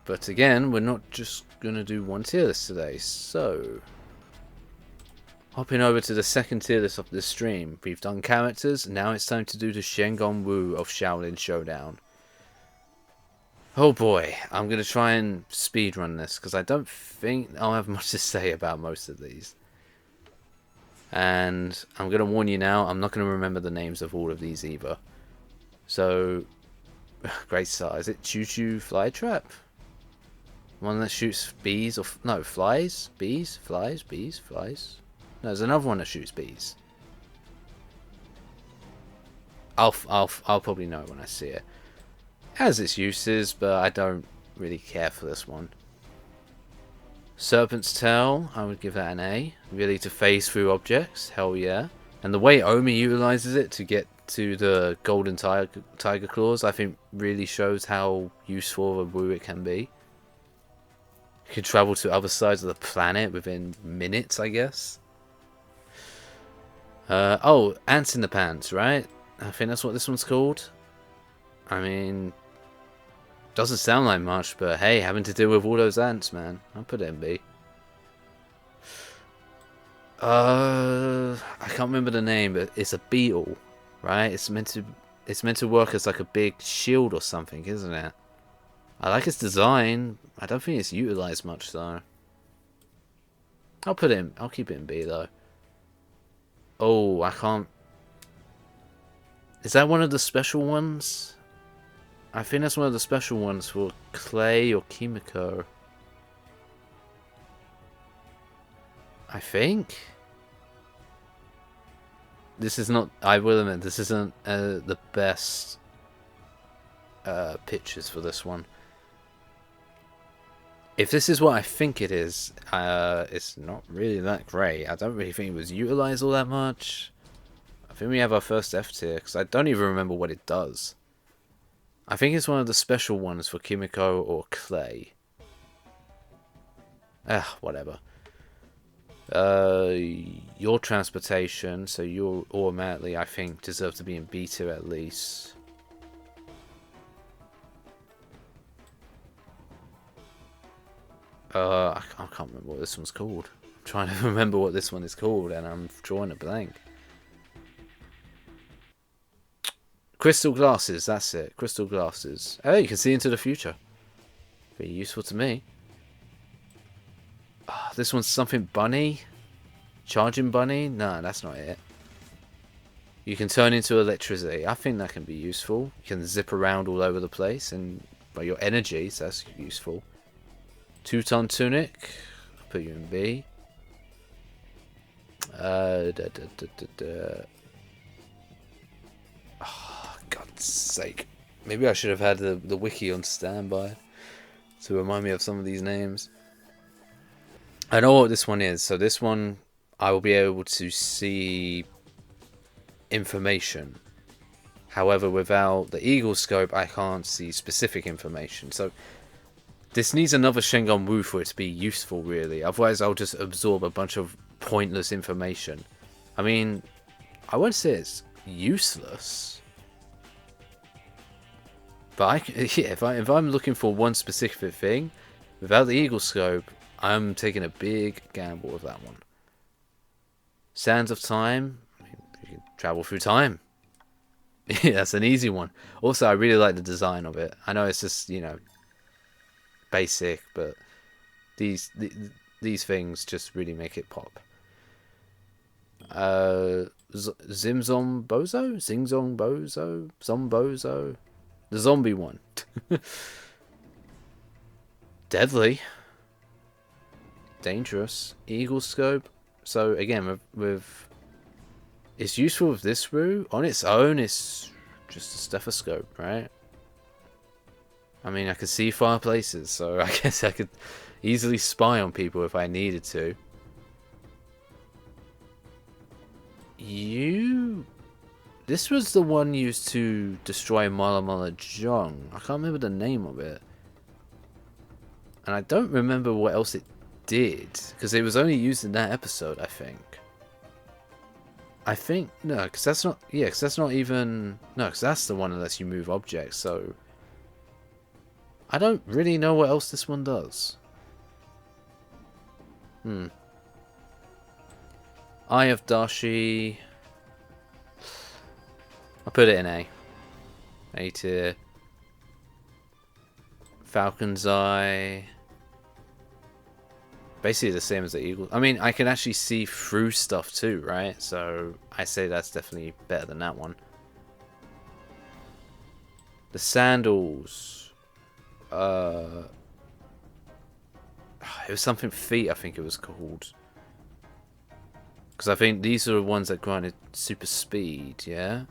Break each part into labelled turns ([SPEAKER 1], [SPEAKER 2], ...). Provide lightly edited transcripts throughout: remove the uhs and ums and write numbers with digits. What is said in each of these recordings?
[SPEAKER 1] But again, we're not just going to do one tier list today. So, hopping over to the second tier list of this stream. We've done characters, now it's time to do the Shen Gong Wu of Xiaolin Showdown. Oh boy, I'm going to try and speedrun this, because I don't think I'll have much to say about most of these. And I'm going to warn you now, I'm not going to remember the names of all of these either. So, great start. Is it Choo Choo Flytrap? One that shoots bees or... no, flies? Bees? Flies? Bees? Flies? No, there's another one that shoots bees. I'll probably know when I see it. Has its uses, but I don't really care for this one. Serpent's Tail, I would give that an A. Really to phase through objects, hell yeah. And the way Omi utilizes it to get to the golden tiger claws, I think really shows how useful of a Wu it can be. You can travel to other sides of the planet within minutes, I guess. Oh, Ants in the Pants, right? I think that's what this one's called. I mean, doesn't sound like much, but hey, having to deal with all those ants, man. I'll put it in B. I can't remember the name, but it's a beetle, right? It's meant to work as like a big shield or something, isn't it? I like its design. I don't think it's utilized much though. I'll keep it in B though. Oh, I can't. Is that one of the special ones? I think that's one of the special ones for Clay or Kimiko. I think. This is not, I will admit, this isn't the best pictures for this one. If this is what I think it is, it's not really that great. I don't really think it was utilized all that much. I think we have our first F tier, because I don't even remember what it does. I think it's one of the special ones for Kimiko or Clay. Whatever. Your transportation, so you'll automatically, I think, deserve to be in B tier at least. I can't remember what this one's called. I'm trying to remember what this one is called, and I'm drawing a blank. Crystal glasses, that's it. Crystal glasses. Oh, you can see into the future. Very useful to me. This one's something bunny? Charging bunny? No, that's not it. You can turn into electricity. I think that can be useful. You can zip around all over the place, and by your energy, so that's useful. 2-ton tunic. I'll put you in B. Oh, God's sake. Maybe I should have had the wiki on standby to remind me of some of these names. I know what this one is. So this one, I will be able to see information. However, without the eagle scope, I can't see specific information. So this needs another Shen Gong Wu for it to be useful, really. Otherwise, I'll just absorb a bunch of pointless information. I mean, I won't say it's useless. But if I'm looking for one specific thing, without the eagle scope, I'm taking a big gamble with that one. Sands of Time. I mean, you can travel through time. Yeah, that's an easy one. Also, I really like the design of it. I know it's just, you know, basic, but these things just really make it pop. Zimzombozo? Zingzongbozo? Zombozo? The zombie one. Deadly. Dangerous. Eagle scope. So again, with it's useful with this Wu. On its own, it's just a stethoscope, right? I mean, I could see far places, so I guess I could easily spy on people if I needed to. This was the one used to destroy Mala Mala Jong. I can't remember the name of it. And I don't remember what else it did, because it was only used in that episode, I think. No, because that's not, yeah, because that's not even, no, because that's the one that lets you move objects, so I don't really know what else this one does. Eye of Dashi. I'll put it in A. A tier. Falcon's Eye. Basically the same as the Eagle. I mean, I can actually see through stuff too, right? So I say that's definitely better than that one. The sandals. It was something feet, I think it was called. Because I think these are the ones that granted super speed, yeah?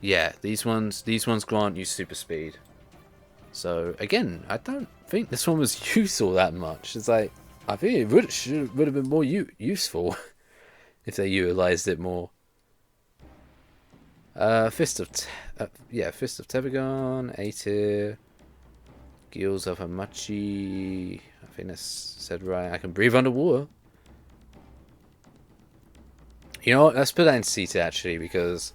[SPEAKER 1] Yeah, these ones grant you super speed. So again, I don't think this one was useful that much. It's like, I think it would have been more useful if they utilized it more. Fist of Tebagon, A tier. Gills of Hamachi. I think that's said right. I can breathe underwater. You know what? Let's put that in C tier actually, because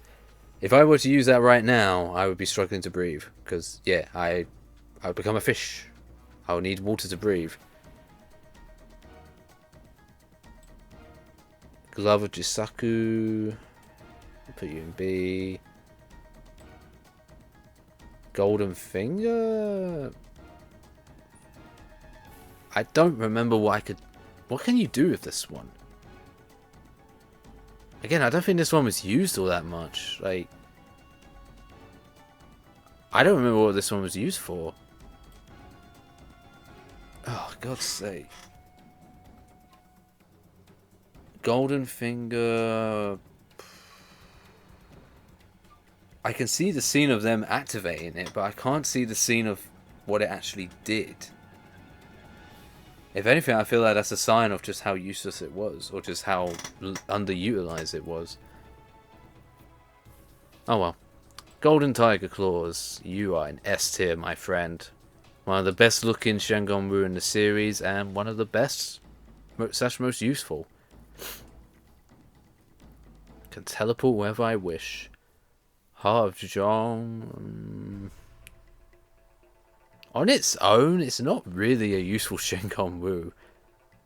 [SPEAKER 1] if I were to use that right now, I would be struggling to breathe. Because yeah, I would become a fish. I would need water to breathe. Glove of Jisaku. I'll put you in B. Golden Finger. I don't remember what I could... What can you do with this one? Again, I don't think this one was used all that much. Like... I don't remember what this one was used for. Oh, God's sake. Golden Finger... I can see the scene of them activating it, but I can't see the scene of what it actually did. If anything, I feel like that's a sign of just how useless it was, or just how underutilized it was. Oh well. Golden Tiger Claws, you are an S tier, my friend. One of the best looking Shen Gong Wu in the series, and one of the best / most useful. Can teleport wherever I wish. Heart of Zhong. On its own, it's not really a useful Shen Gong Wu.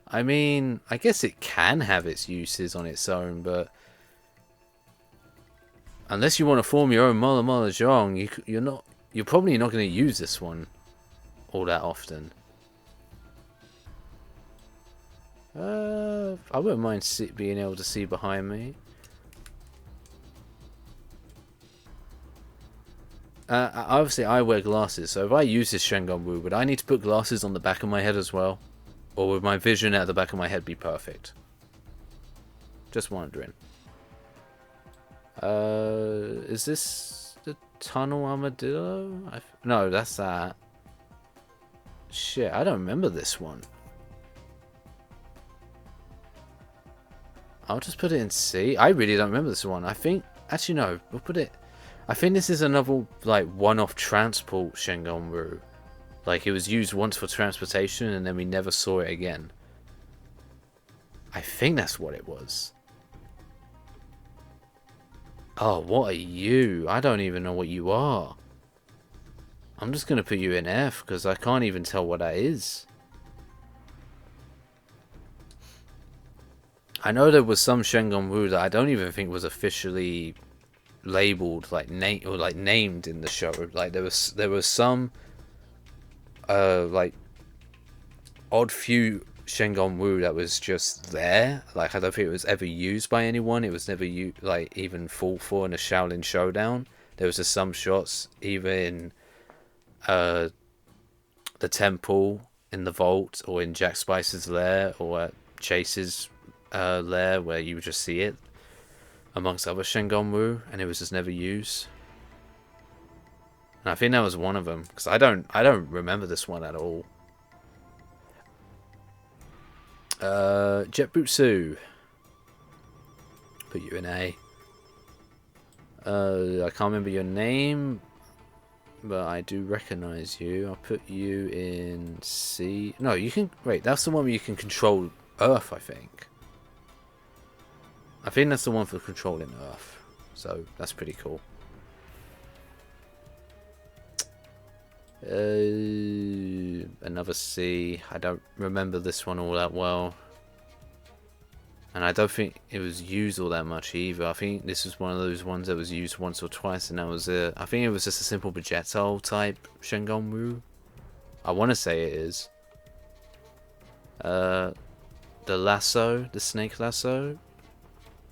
[SPEAKER 1] I mean, I guess it can have its uses on its own, but unless you want to form your own Mala Mala Zhong, you're probably not going to use this one all that often. I wouldn't mind being able to see behind me. Obviously, I wear glasses, so if I use this Shen Gong Wu, would I need to put glasses on the back of my head as well? Or would my vision at the back of my head be perfect? Just wondering. Is this the Tunnel Armadillo? No, that's that. Shit, I don't remember this one. I'll just put it in C. I really don't remember this one. I think... Actually, no. We'll put it... I think this is another, like, one-off transport Shen Gong Wu. Like, it was used once for transportation, and then we never saw it again. I think that's what it was. Oh, what are you? I don't even know what you are. I'm just going to put you in F, because I can't even tell what that is. I know there was some Shen Gong Wu that I don't even think was officially labeled, like named in the show. Like there was some like odd few Shen Gong Wu that was just there. Like I don't think it was ever used by anyone. It was never like even fought for in a Xiaolin Showdown. There was just some shots either in the temple, in the vault, or in Jack Spicer's lair, or at Chase's lair, where you would just see it amongst other Shen Gong Wu, and it was just never used. And I think that was one of them, because I don't remember this one at all. Jet Butsu. Put you in A. I can't remember your name, but I do recognize you. I'll put you in C. No, you can... Wait, that's the one where you can control Earth, I think. I think that's the one for controlling Earth. So, that's pretty cool. Another C. I don't remember this one all that well. And I don't think it was used all that much either. I think this was one of those ones that was used once or twice, and that was it. I think it was just a simple projectile type Shen Gong Wu. I want to say it is. The lasso, the snake lasso.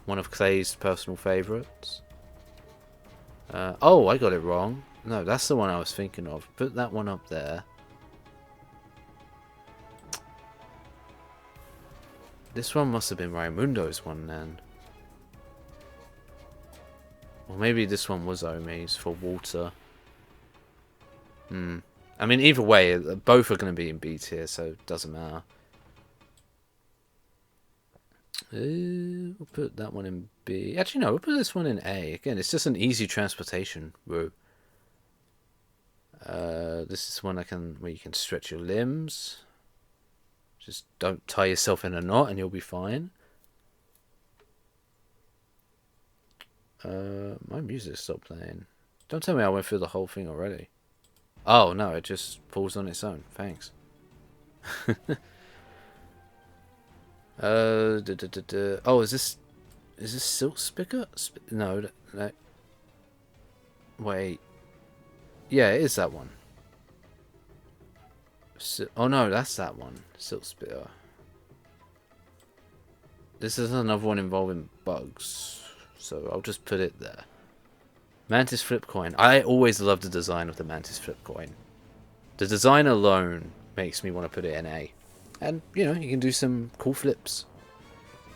[SPEAKER 1] One of Clay's personal favourites. Oh, I got it wrong. No, that's the one I was thinking of. Put that one up there. This one must have been Raimundo's one then. Or maybe this one was Omi's for water. I mean, either way, both are going to be in B tier, so it doesn't matter. We'll put that one in B. Actually, no, we'll put this one in A. Again, it's just an easy transportation route. This is one where you can stretch your limbs. Just don't tie yourself in a knot and you'll be fine. My music stopped playing. Don't tell me I went through the whole thing already. Oh, no, it just paused on its own. Thanks. Oh, is this Silk Spigot? No, no. Wait. Yeah, it is that one. Oh no, that's that one. Silk Spitter. This is another one involving bugs, so I'll just put it there. Mantis Flip Coin. I always loved the design of the Mantis Flip Coin. The design alone makes me want to put it in A. And, you know, you can do some cool flips.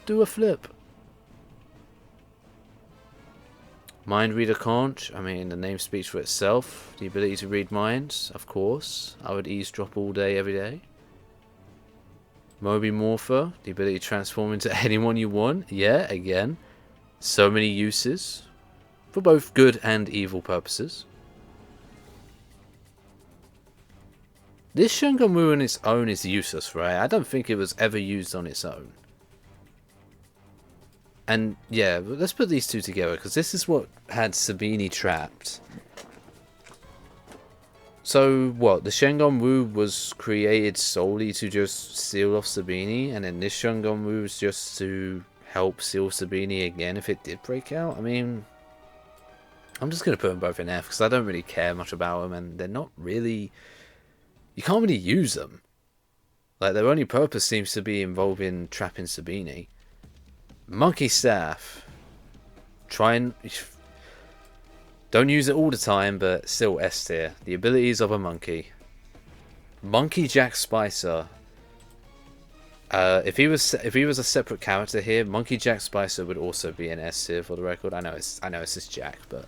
[SPEAKER 1] Do a flip. Mind Reader Conch. I mean, the name speaks for itself. The ability to read minds, of course. I would eavesdrop all day, every day. Moby Morpher. The ability to transform into anyone you want. Yeah, again. So many uses. For both good and evil purposes. This Shen Gong Wu on its own is useless, right? I don't think it was ever used on its own. And yeah, but let's put these two together, because this is what had Sabini trapped. So what? The Shen Gong Wu was created solely to just seal off Sabini, and then this Shen Gong Wu was just to help seal Sabini again if it did break out? I mean, I'm just going to put them both in F, because I don't really care much about them, and they're not really... You can't really use them. Like, their only purpose seems to be involving trapping Sabini. Monkey Staff. Try and... Don't use it all the time, but still S tier. The abilities of a monkey. Monkey Jack Spicer. If he was a separate character here, Monkey Jack Spicer would also be an S tier for the record. I know it's just Jack, but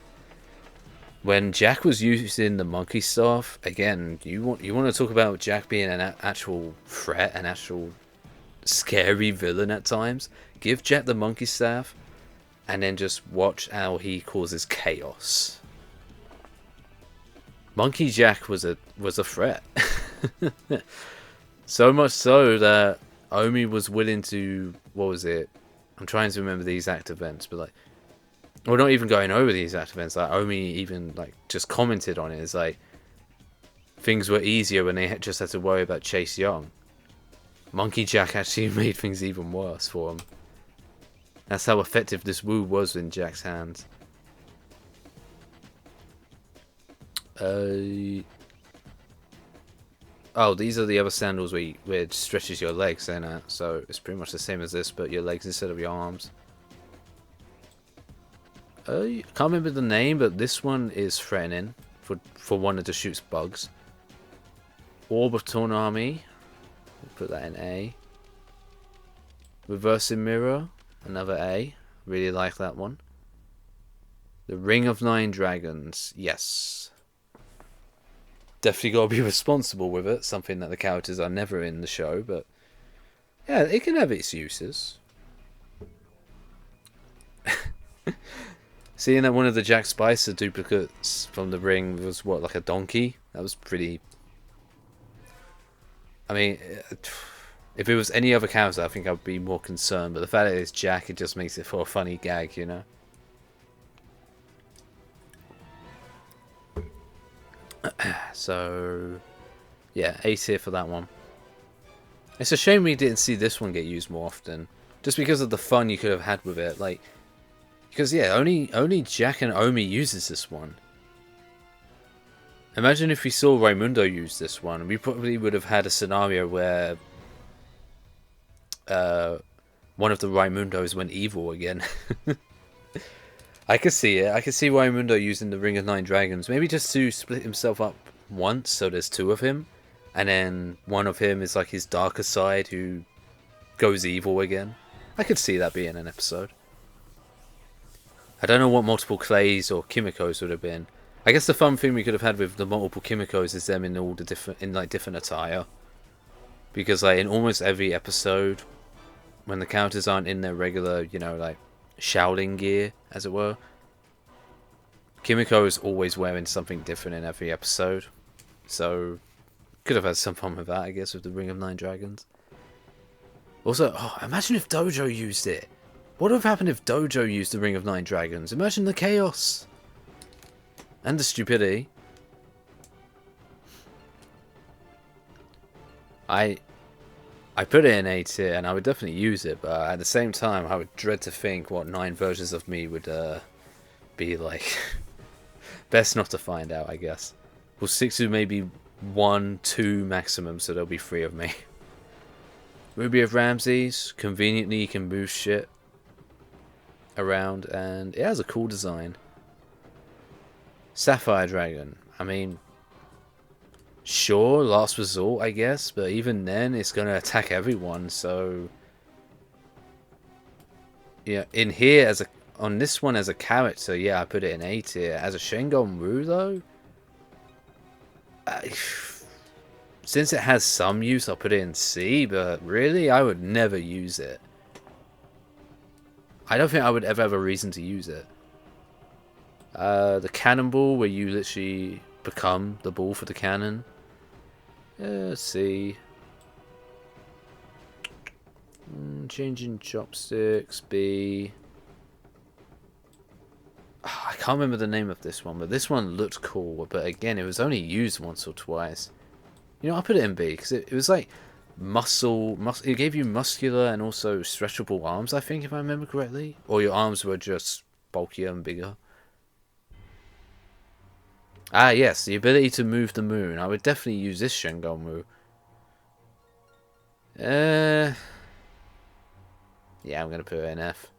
[SPEAKER 1] when Jack was using the monkey staff, again, you want to talk about Jack being an actual threat, an actual scary villain at times. Give Jack the monkey staff, and then just watch how he causes chaos. Monkey Jack was a threat. So much so that Omi was willing to, what was it? I'm trying to remember the exact events, but like, we're not even going over the exact events. Like Omi even like just commented on it. It's like things were easier when they just had to worry about Chase Young. Monkey Jack actually made things even worse for him. That's how effective this Wu was in Jack's hands. Oh, these are the other sandals where it stretches your legs, ain't it? So it's pretty much the same as this, but your legs instead of your arms. I can't remember the name, but this one is threatening for one that just shoots bugs. Orb of Torn Army. We'll put that in A. Reversing Mirror. Another A. Really like that one. The Ring of Nine Dragons. Yes. Definitely got to be responsible with it. Something that the characters are never in the show, but yeah, it can have its uses. Seeing that one of the Jack Spicer duplicates from the ring was what, like a donkey? That was pretty... I mean, if it was any other character, I think I'd be more concerned. But the fact that it's Jack, it just makes it for a funny gag, you know? So, yeah, A tier for that one. It's a shame we didn't see this one get used more often. Just because of the fun you could have had with it. Like, because, yeah, only Jack and Omi uses this one. Imagine if we saw Raimundo use this one. We probably would have had a scenario where one of the Raimundos went evil again. I could see it. I could see Raimundo using the Ring of Nine Dragons. Maybe just to split himself up once, so there's two of him. And then one of him is like his darker side who goes evil again. I could see that being an episode. I don't know what multiple Clays or Kimikos would have been. I guess the fun thing we could have had with the multiple Kimikos is them in all the different attire. Because like in almost every episode, when the characters aren't in their regular, you know, like Shaolin gear, as it were, Kimiko is always wearing something different in every episode. So could have had some fun with that, I guess, with the Ring of Nine Dragons. Also, oh, imagine if Dojo used it. What would have happened if Dojo used the Ring of Nine Dragons? Imagine the chaos. And the stupidity. I put it in A tier, and I would definitely use it, but at the same time, I would dread to think what 9 versions of me would be like. Best not to find out, I guess. We'll stick to maybe 1, 2 maximum, so there'll be 3 of me. Ruby of Ramses, conveniently you can move shit around, and it has a cool design. Sapphire Dragon, I mean, sure, last resort, I guess, but even then, it's going to attack everyone, so... Yeah, in here, on this one as a character, yeah, I put it in A tier. As a Shen Gong Wu, though, since it has some use, I'll put it in C, but really, I would never use it. I don't think I would ever have a reason to use it. The cannonball, where you literally become the ball for the cannon. Let's see. Changing chopsticks, B. Oh, I can't remember the name of this one, but this one looked cool. But again, it was only used once or twice. You know, I put it in B because it was like muscle. It gave you muscular and also stretchable arms, I think, if I remember correctly. Or your arms were just bulkier and bigger. Ah, yes, the ability to move the moon. I would definitely use this Shen Gong Wu. Yeah, I'm going to put it in F.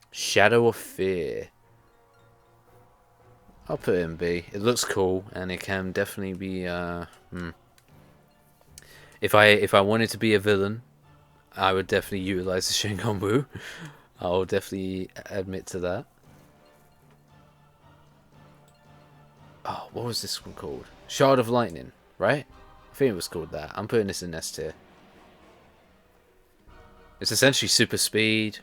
[SPEAKER 1] Shadow of Fear. I'll put it in B. It looks cool, and it can definitely be, If I wanted to be a villain, I would definitely utilize the Shen Gong Wu. I'll definitely admit to that. Oh, what was this one called? Shard of Lightning, right? I think it was called that. I'm putting this in S tier. It's essentially super speed.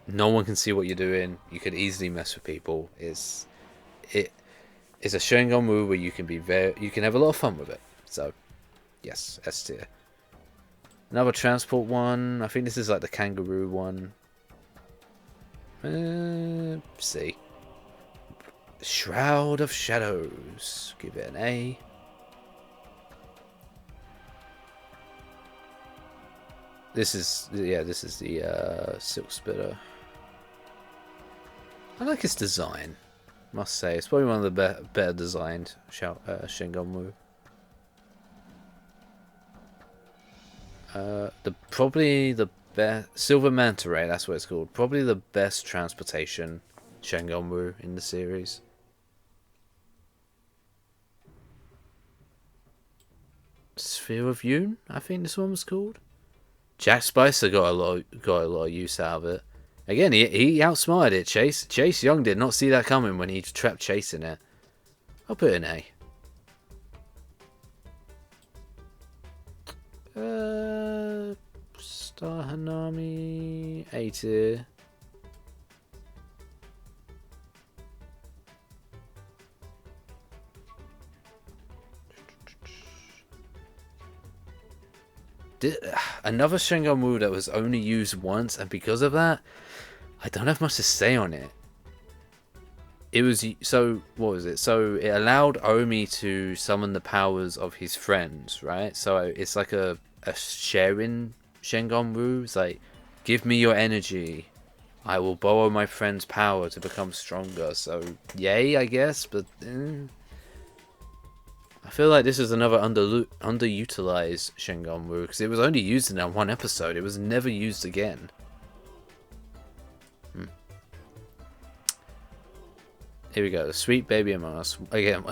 [SPEAKER 1] No one can see what you're doing. You could easily mess with people. It's a Shen Gong Wu where you can have a lot of fun with it. So, yes, S tier. Another transport one. I think this is like the kangaroo one. C. Shroud of Shadows. Give it an A. This is the Silk Spitter. I like its design. Must say, it's probably one of the better designed Shen Gong Wu. Probably the best Silver Manta Ray. That's what it's called. Probably the best transportation Shen Gong Wu in the series. Sphere of Yoon, I think this one was called. Jack Spicer got a lot of use out of it. Again, he outsmarted it. Chase Young did not see that coming when he trapped Chase in it. I'll put it in A. Star Hanami, A tier. Another Shen Gong Wu that was only used once, and because of that, I don't have much to say on it. it was so what was it? So it allowed Omi to summon the powers of his friends, right? So it's like a sharing Shen Gong Wu. It's like, give me your energy. I will borrow my friend's power to become stronger. So yay, I guess. But I feel like this is another underutilized Shen Gong Wu because it was only used in that one episode. It was never used again. Here we go, the Sweet Baby Among Us. Again,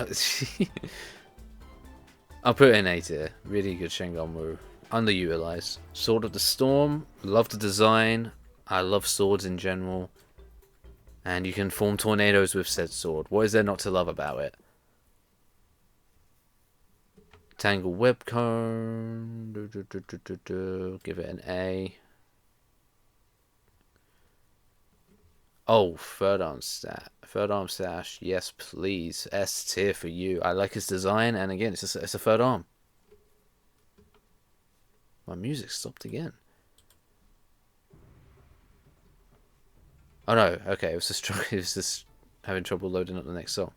[SPEAKER 1] I'll put it in A tier. Really good Shen Gong Wu. Underutilized. Sword of the Storm. Love the design. I love swords in general. And you can form tornadoes with said sword. What is there not to love about it? Tangle Web Cone. Give it an A. Oh, third arm sash. Yes, please. S tier for you. I like his design, and again, it's a third arm. My music stopped again. Oh no, okay, it was just having trouble loading up the next song.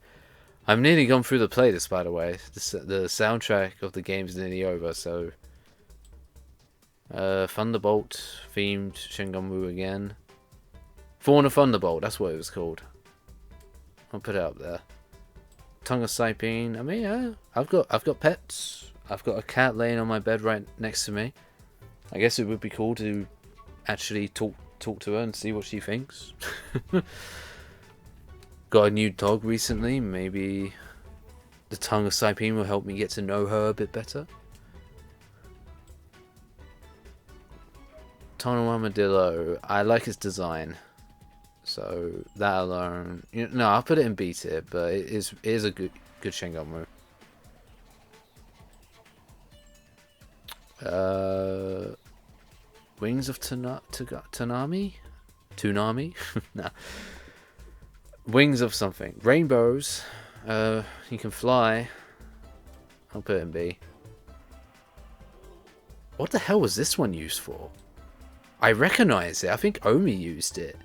[SPEAKER 1] I've nearly gone through the playlist, by the way. The soundtrack of the game is nearly over, so Thunderbolt themed Shen Gong Wu again. Fauna Thunderbolt, that's what it was called. I'll put it up there. Tongue of Saipine. I mean, yeah, I've got pets. I've got a cat laying on my bed right next to me. I guess it would be cool to actually talk to her and see what she thinks. Got a new dog recently. Maybe the Tongue of Saipine will help me get to know her a bit better. Tonal Armadillo. I like its design. So that alone, no, I'll put it in B tier, but it is a good Shen Gong Wu. Wings of Tsunami? No. Wings of something. Rainbows. You can fly. I'll put it in B. What the hell was this one used for? I recognize it. I think Omi used it.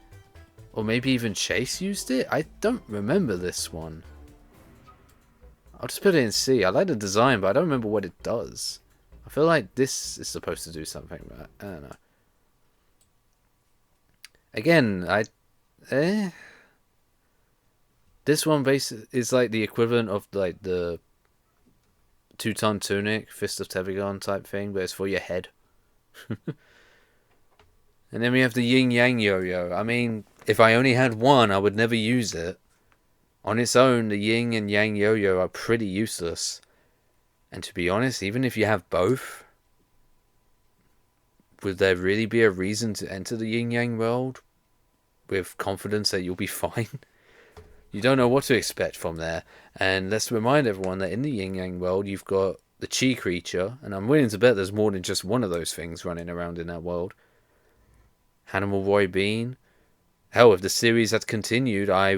[SPEAKER 1] Or maybe even Chase used it? I don't remember this one. I'll just put it in C. I like the design, but I don't remember what it does. I feel like this is supposed to do something, but I don't know. Again, this one is like the equivalent of like the Two-Ton Tunic, Fist of Tevigon type thing, but it's for your head. And then we have the Yin Yang Yo-Yo. I mean, if I only had one, I would never use it. On its own, the Yin and Yang Yo-Yo are pretty useless. And to be honest, even if you have both, would there really be a reason to enter the Yin Yang world with confidence that you'll be fine? You don't know what to expect from there. And let's remind everyone that in the Yin Yang world, you've got the Chi creature, and I'm willing to bet there's more than just one of those things running around in that world. Hannibal Roy Bean. Hell, if the series had continued, I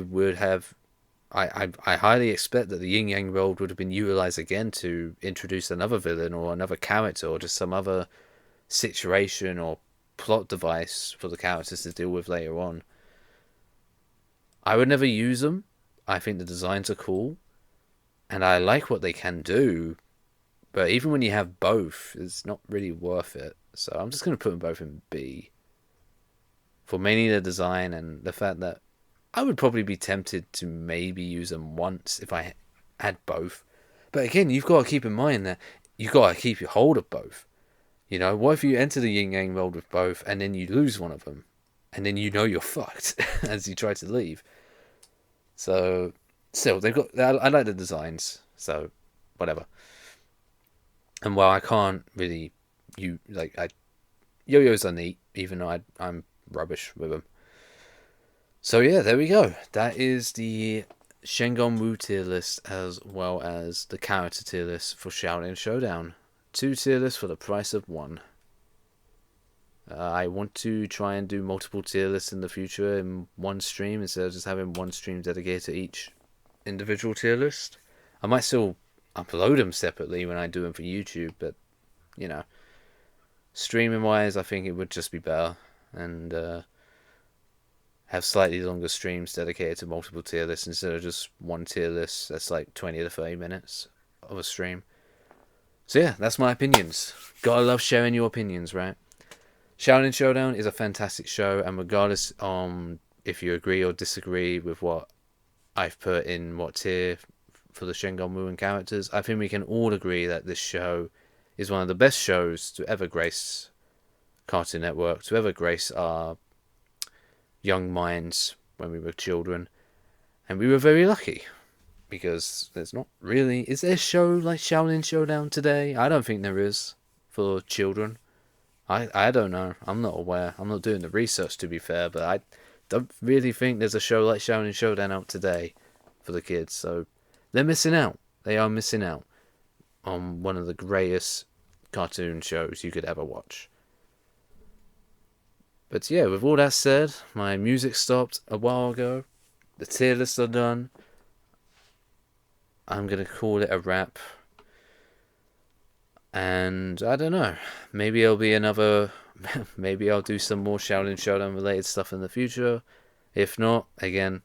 [SPEAKER 1] highly expect that the Yin Yang world would have been utilized again to introduce another villain or another character or just some other situation or plot device for the characters to deal with later on. I would never use them. I think the designs are cool, and I like what they can do, but even when you have both, it's not really worth it. So I'm just going to put them both in B. For mainly the design and the fact that I would probably be tempted to maybe use them once if I had both. But again, you've got to keep in mind that you've got to keep your hold of both. You know, what if you enter the Yin Yang world with both and then you lose one of them? And then you know you're fucked as you try to leave. So, still, I like the designs, so whatever. And while I can't really, yo-yos are neat, even though I'm rubbish with them. So yeah, there we go. That is the Shen Gong Wu tier list as well as the character tier list for Xiaolin Showdown. 2 tier lists for the price of 1. I want to try and do multiple tier lists in the future in one stream instead of just having one stream dedicated to each individual tier list. I might still upload them separately when I do them for YouTube, but you know, streaming wise, I think it would just be better. And have slightly longer streams dedicated to multiple tier lists instead of just one tier list that's like 20 to 30 minutes of a stream. So yeah, that's my opinions. Gotta love sharing your opinions, right? Xiaolin Showdown is a fantastic show, and regardless if you agree or disagree with what I've put in what tier for the Shen Gong Wu characters, I think we can all agree that this show is one of the best shows to ever grace Cartoon Network, to ever grace our young minds when we were children. And we were very lucky, because there's not really... Is there a show like Xiaolin Showdown today? I don't think there is for children. I don't know. I'm not aware. I'm not doing the research, to be fair, but I don't really think there's a show like Xiaolin Showdown out today for the kids. So they're missing out. They are missing out on one of the greatest cartoon shows you could ever watch. But yeah, with all that said, my music stopped a while ago. The tier lists are done. I'm going to call it a wrap. And I don't know. Maybe it'll be another... Maybe I'll do some more Shaolin Showdown related stuff in the future. If not, again,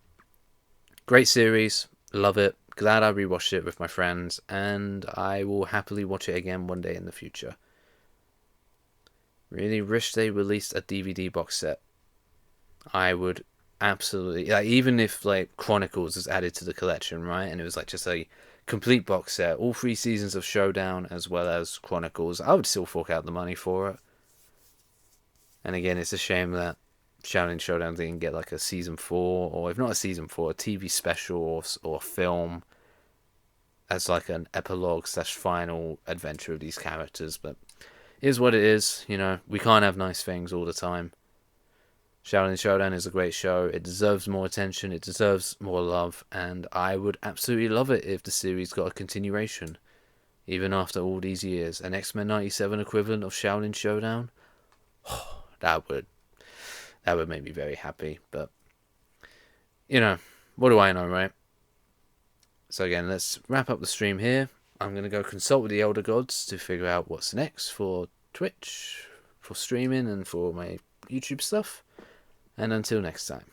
[SPEAKER 1] great series. Love it. Glad I rewatched it with my friends. And I will happily watch it again one day in the future. Really wish they released a DVD box set. I would absolutely... Like, even if like Chronicles is added to the collection, right? And it was like just a complete box set, all 3 seasons of Showdown as well as Chronicles, I would still fork out the money for it. And again, it's a shame that Xiaolin Showdown didn't get like a season 4, or if not a season 4, a TV special or a film as like an epilogue / final adventure of these characters. But it is what it is, you know. We can't have nice things all the time. Xiaolin Showdown is a great show. It deserves more attention. It deserves more love. And I would absolutely love it if the series got a continuation. Even after all these years. An X-Men 97 equivalent of Xiaolin Showdown. That would make me very happy. But, you know, what do I know, right? So again, let's wrap up the stream here. I'm going to go consult with the Elder Gods to figure out what's next for Twitch, for streaming, and for my YouTube stuff. And until next time.